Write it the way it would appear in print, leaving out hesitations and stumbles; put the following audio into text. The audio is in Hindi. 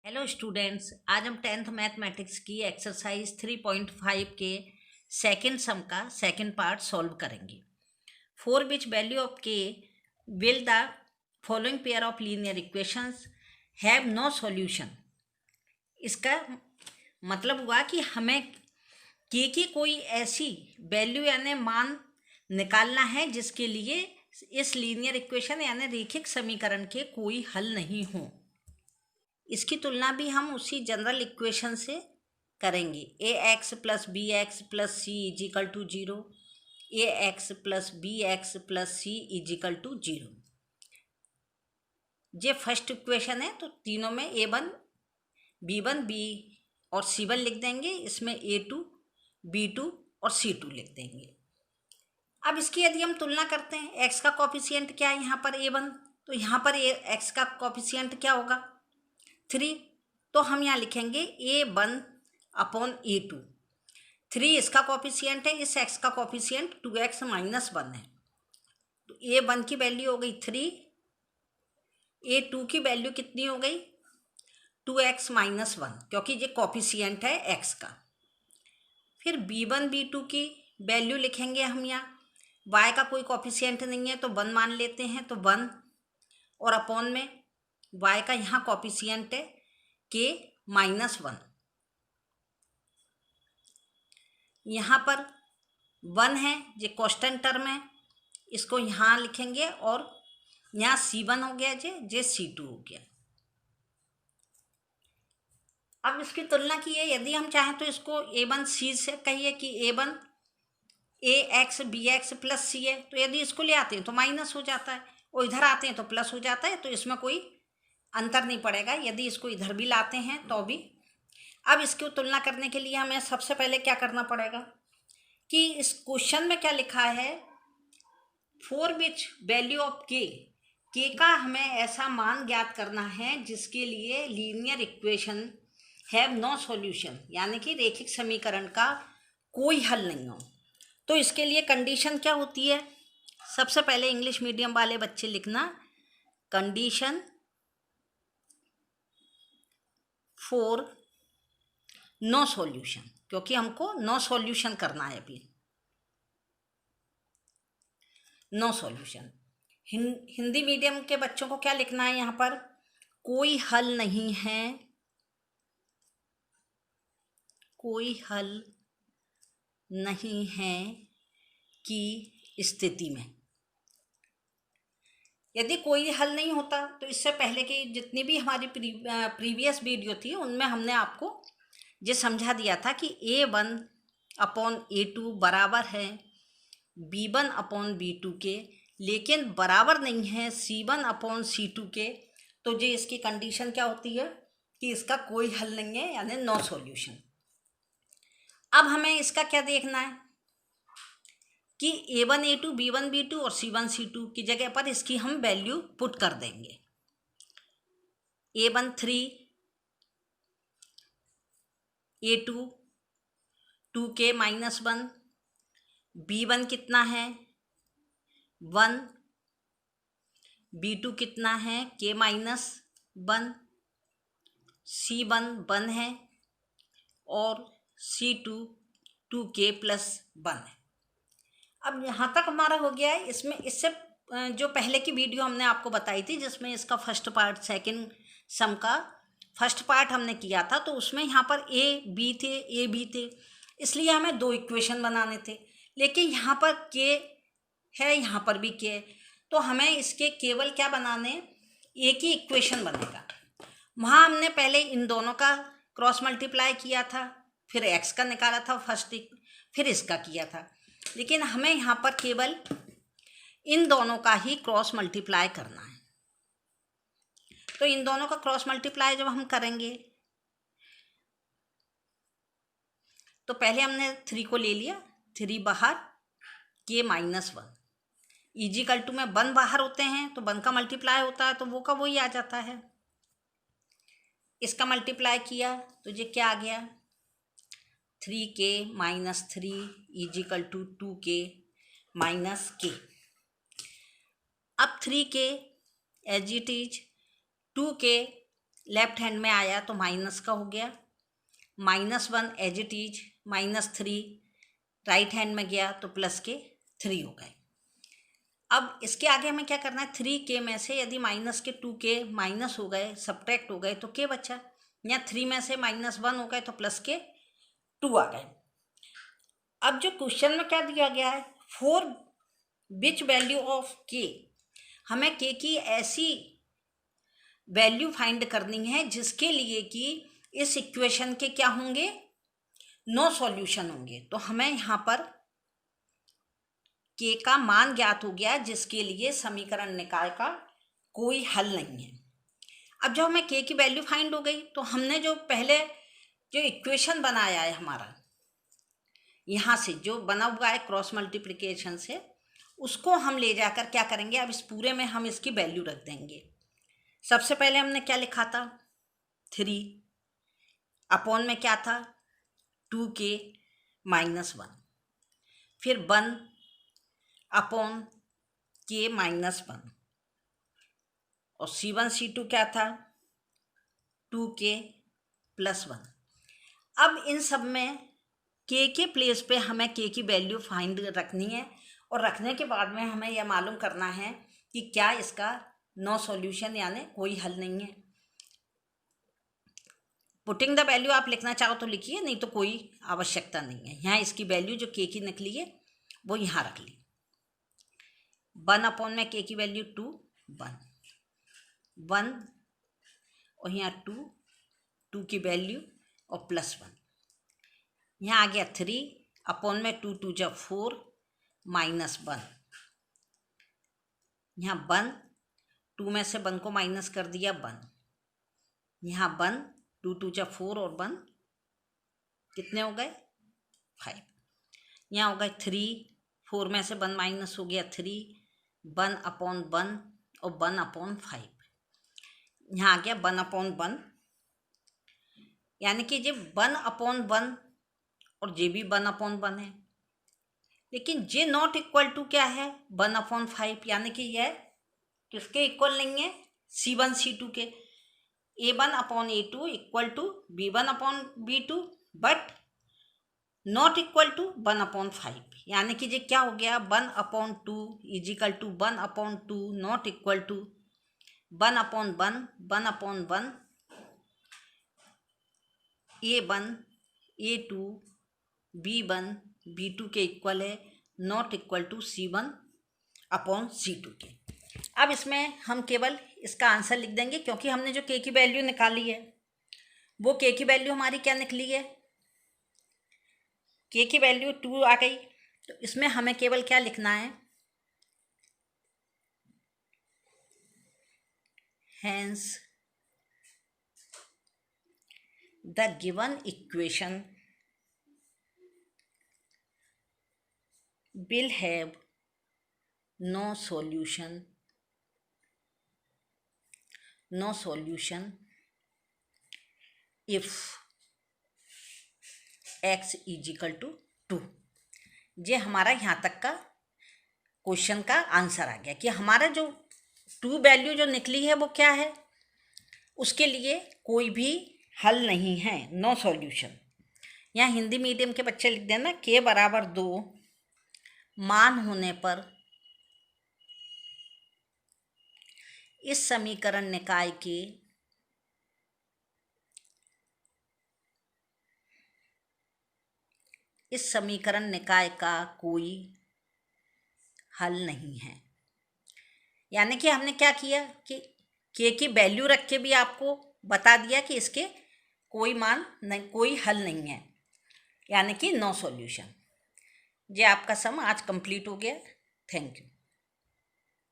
हेलो स्टूडेंट्स, आज हम 10th मैथमेटिक्स की एक्सरसाइज 3.5 के सेकंड सम का सेकंड पार्ट सॉल्व करेंगे। For which value of k will the following pair of linear equations have no solution. इसका मतलब हुआ कि हमें के की कोई ऐसी वैल्यू यानी मान निकालना है जिसके लिए इस लीनियर इक्वेशन यानी रैखिक समीकरण के कोई हल नहीं हो। इसकी तुलना भी हम उसी जनरल इक्वेशन से करेंगे। A X plus B X plus C equal to 0, A X plus B X plus C equal to 0। ये फर्स्ट इक्वेशन है, तो तीनों में A1, B1, B और C1 लिख देंगे। इसमें A2, B2 और C2 लिख देंगे। अब इसकी यदि हम तुलना करते हैं, x का कोफिशिएंट क्या है यहाँ पर A1, तो यहाँ पर x का कोफिशिएंट क्या होगा 3, तो हम यहाँ लिखेंगे A1 अपॉन A2। 3 इसका कोफिशिएंट है, इस x का कोफिशिएंट 2x माइनस 1 है, तो A1 की वैल्यू हो गई 3, A2 की वैल्यू कितनी हो गई 2x माइनस 1, क्योंकि ये कोफिशिएंट है x का। फिर B1 B2 की वैल्यू लिखेंगे हम यहाँ, y का कोई कोफिशिएंट नहीं है तो 1 मान लेते हैं, तो 1 और अपॉन में y का यहाँ कोफिशिएंट है k माइनस 1। यहाँ पर 1 है, ये कांस्टेंट टर्म है, इसको यहाँ लिखेंगे और यहाँ C1 हो गया, जे C2 हो गया। अब इसकी तुलना की है, यदि हम चाहें तो इसको A1 C से कहिए कि A1 AX BX plus C है, तो यदि इसको ले आते हैं तो माइनस हो जाता है और इधर आते हैं तो प्लस हो जाता है, तो इसमें कोई अंतर नहीं पड़ेगा। यदि इसको इधर भी लाते हैं तो भी। अब इसकी तुलना करने के लिए हमें सबसे पहले क्या करना पड़ेगा कि इस क्वेश्चन में क्या लिखा है, फॉर विच वैल्यू ऑफ के का हमें ऐसा मान ज्ञात करना है जिसके लिए linear equation have no solution, यानी कि रैखिक समीकरण का कोई हल नहीं हो। तो इसके लिए कंडीशन क्या होती है, सबसे पहले इंग्लिश मीडियम वाले बच्चे लिखना, कंडीशन फॉर नो सॉल्यूशन, क्योंकि हमको नो सॉल्यूशन करना है अभी। No solution. हिंदी मीडियम के बच्चों को क्या लिखना है यहाँ पर, कोई हल नहीं है, कोई हल नहीं है की स्थिति में। यदि कोई हल नहीं होता तो इससे पहले की जितनी भी हमारी प्रीवियस वीडियो थी उनमें हमने आपको ये समझा दिया था कि A1 अपॉन A2 बराबर है B1 अपॉन B2 के, लेकिन बराबर नहीं है C1 अपॉन C2 के। तो ये इसकी कंडीशन क्या होती है कि इसका कोई हल नहीं है, यानी नो सॉल्यूशन। अब हमें इसका क्या देखना है कि A1 A2 B1 B2 और C1 C2 की जगह पर इसकी हम वैल्यू पुट कर देंगे। A1 3, A2 2k minus 1, B1 कितना है 1, B2 कितना है k माइनस 1, C1 1 है और C2 2k प्लस 1 है। अब यहाँ तक हमारा हो गया है। इसमें इससे जो पहले की वीडियो हमने आपको बताई थी जिसमें इसका फर्स्ट पार्ट सेकंड सम का फर्स्ट पार्ट हमने किया था, तो उसमें यहाँ पर ए बी थे, इसलिए हमें 2 इक्वेशन बनाने थे। लेकिन यहाँ पर के है, यहाँ पर भी के है, तो हमें इसके केवल क्या बनाने, एक ही इक्वेशन बनेगा। वहाँ हमने पहले इन दोनों का क्रॉस मल्टीप्लाई किया था, फिर एक्स का निकाला था फर्स्ट, फिर इसका किया था, लेकिन हमें यहाँ पर केवल इन दोनों का ही क्रॉस मल्टीप्लाई करना है। तो इन दोनों का क्रॉस मल्टीप्लाई जब हम करेंगे तो पहले हमने 3 को ले लिया, 3 बाहर k माइनस 1 इजिकल टू में 1 बाहर होते हैं तो 1 का मल्टीप्लाई होता है, तो वो का वही आ जाता है। इसका मल्टीप्लाई किया तो ये क्या आ गया 3k minus 3 equal to 2k minus k। अब 3k as it is 2k left hand में आया तो माइनस का हो गया, -1 as it is, -3 right hand में गया तो प्लस के 3 हो गए। अब इसके आगे हमें क्या करना है, 3 के में से यदि माइनस के 2 के माइनस हो गए, सब्ट्रैक्ट हो गए तो के बचा, या 3 में से -1 हो गए तो प्लस के 2 आ गए। अब जो क्वेश्चन में क्या दिया गया है, फॉर विच वैल्यू ऑफ के, हमें के की ऐसी वैल्यू फाइंड करनी है जिसके लिए कि इस इक्वेशन के क्या होंगे, नो सॉल्यूशन होंगे। तो हमें यहाँ पर के का मान ज्ञात हो गया जिसके लिए समीकरण निकाय का कोई हल नहीं है। अब जब हमें के की वैल्यू फाइंड हो गई तो हमने जो पहले जो इक्वेशन बनाया है हमारा, यहाँ से जो बना हुआ है क्रॉस मल्टीप्लिकेशन से, उसको हम ले जाकर क्या करेंगे, अब इस पूरे में हम इसकी वैल्यू रख देंगे। सबसे पहले हमने क्या लिखा था, 3 अपॉन में क्या था, 2k -1, फिर 1 अपॉन k -1, और C1 C2 क्या था, 2k + 1। अब इन सब में k के प्लेस पे हमें k की वैल्यू फाइंड रखनी है, और रखने के बाद में हमें यह मालूम करना है कि क्या इसका नो सॉल्यूशन यानी कोई हल नहीं है। पुटिंग द वैल्यू आप लिखना चाहो तो लिखिए, नहीं तो कोई आवश्यकता नहीं है। यहाँ इसकी वैल्यू जो k की निकली है वो यहाँ रख ली। 1 अपॉन में k की वैल्यू 2, 1 और यहाँ 2 की वैल्यू और +1, यहाँ आ गया 3 अपॉन में 2 2 जा 4 -1, यहाँ 1 2 में से 1 को माइनस कर दिया 1, यहाँ 1 2 2 जा 4 और 1 कितने हो गए 5, यहाँ हो गए 3 4 में से 1 माइनस हो गया 3, 1 अपॉन 1 और 1 अपॉन 5, यहाँ आ गया 1 अपॉन 1, यानी कि जब 1 अपॉन 1 और जे भी 1 अपॉन 1 है, लेकिन जे नॉट इक्वल टू क्या है 1 अपॉन 5, यानी कि यह किसके इक्वल नहीं है, C1 C2 के। A1 upon A2 equal to B1 upon B2 but not equal to 1 upon 5, यानी कि ये क्या हो गया 1 upon 2 equal to 1 upon 2 not equal to 1 upon 1 1 upon 1 A1 A2 B1 B2 के इक्वल है, not equal to C1 upon C2 के। अब इसमें हम केवल इसका आंसर लिख देंगे, क्योंकि हमने जो k की वैल्यू निकाली है वो k की वैल्यू हमारी क्या निकली है, k की वैल्यू 2 आ गई। तो इसमें हमें केवल क्या लिखना है, hence the given equation will have no solution if x equal to 2। ये हमारा यहाँ तक का क्वेश्चन का आंसर आ गया कि हमारा जो 2 वैल्यू जो निकली है वो क्या है, उसके लिए कोई भी हल नहीं है, नो सॉल्यूशन। यहाँ हिंदी मीडियम के बच्चे लिख देना, k बराबर 2 मान होने पर इस समीकरण निकाय के का कोई हल नहीं है। यानी कि हमने क्या किया कि k की वैल्यू रख के भी आपको बता दिया कि इसके कोई मान नहीं, कोई हल नहीं है, यानी कि नो सॉल्यूशन। ये आपका सम आज कंप्लीट हो गया। Thank you.